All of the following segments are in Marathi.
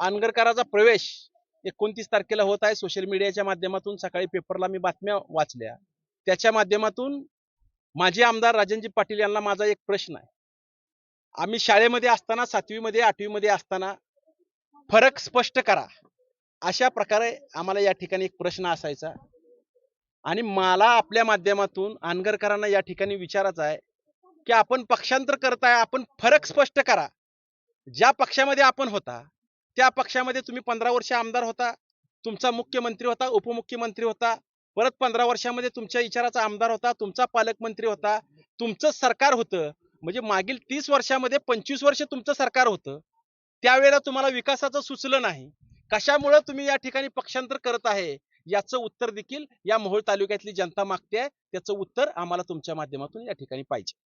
अनगरकरांचा प्रवेश 29 तारखेला होत आहे. सोशल मीडियाच्या माध्यमातून सकाळी पेपरला मी बातम्या वाचल्या. त्याच्या माध्यमातून माजी आमदार राजनजी पाटील यांना माझा एक प्रश्न आहे. आम्ही शाळेमध्ये असताना 7वी मध्ये 8वी मध्ये असताना फरक स्पष्ट करा, अशा प्रकारे आम्हाला या ठिकाणी एक प्रश्न असायचा. आणि मला आपल्या माध्यमातून अनगरकरांना या ठिकाणी विचारायचं आहे की आपण पक्षांतर करताय, आपण फरक स्पष्ट करा. ज्या पक्षामध्ये आपण होता त्या पक्षामध्ये तुम्ही 15 वर्ष आमदार होता, तुमचा मुख्यमंत्री होता, उपमुख्यमंत्री होता, परत 15 वर्षामध्ये तुमच्या विचाराचा आमदार होता, तुमचा पालकमंत्री होता, तुमचं सरकार होतं. म्हणजे मागील 30 वर्षामध्ये 25 वर्ष तुमचं सरकार होतं. त्यावेळेला तुम्हाला विकासाचं सुचलं नाही. कशामुळे तुम्ही या ठिकाणी पक्षांतर करत आहे, याचं उत्तर देखील या मोहोळ तालुक्यातली जनता मागते आहे. त्याचं उत्तर आम्हाला तुमच्या माध्यमातून या ठिकाणी पाहिजे.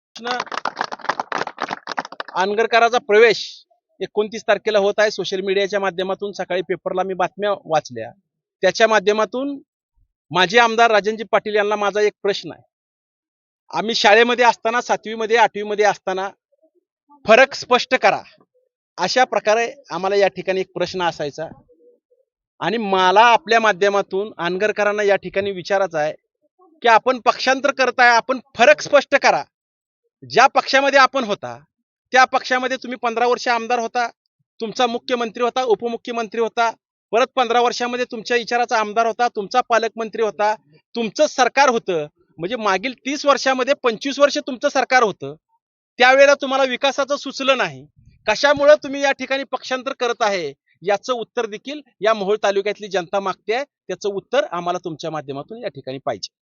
अनगरकरांचा प्रवेश 29 तारखेला होत आहे. सोशल मीडियाच्या माध्यमातून सकाळी पेपरला मी बातम्या वाचल्या. त्याच्या माध्यमातून माजी आमदार राजनजी पाटील यांना माझा एक प्रश्न आहे. आम्ही शाळेमध्ये असताना 7वी मध्ये 8वी मध्ये असताना फरक स्पष्ट करा, अशा प्रकारे आम्हाला या ठिकाणी एक प्रश्न असायचा. आणि मला आपल्या माध्यमातून अनगरकरांना या ठिकाणी विचारायचं आहे की आपण पक्षांतर करताय, आपण फरक स्पष्ट करा. ज्या पक्षामध्ये आपण होता त्या पक्षामध्ये तुम्ही 15 वर्ष आमदार होता, तुमचा मुख्यमंत्री होता, उपमुख्यमंत्री होता, परत 15 वर्षामध्ये तुमच्या विचाराचा आमदार होता, तुमचा पालकमंत्री होता, तुमचं सरकार होतं. म्हणजे मागील 30 वर्षामध्ये 25 वर्ष तुमचं सरकार होतं. त्यावेळेला तुम्हाला विकासाचं सुचलं नाही. कशामुळे तुम्ही या ठिकाणी पक्षांतर करत आहे, याचं उत्तर देखील या मोहोळ तालुक्यातली जनता मागते आहे. त्याचं उत्तर आम्हाला तुमच्या माध्यमातून या ठिकाणी पाहिजे.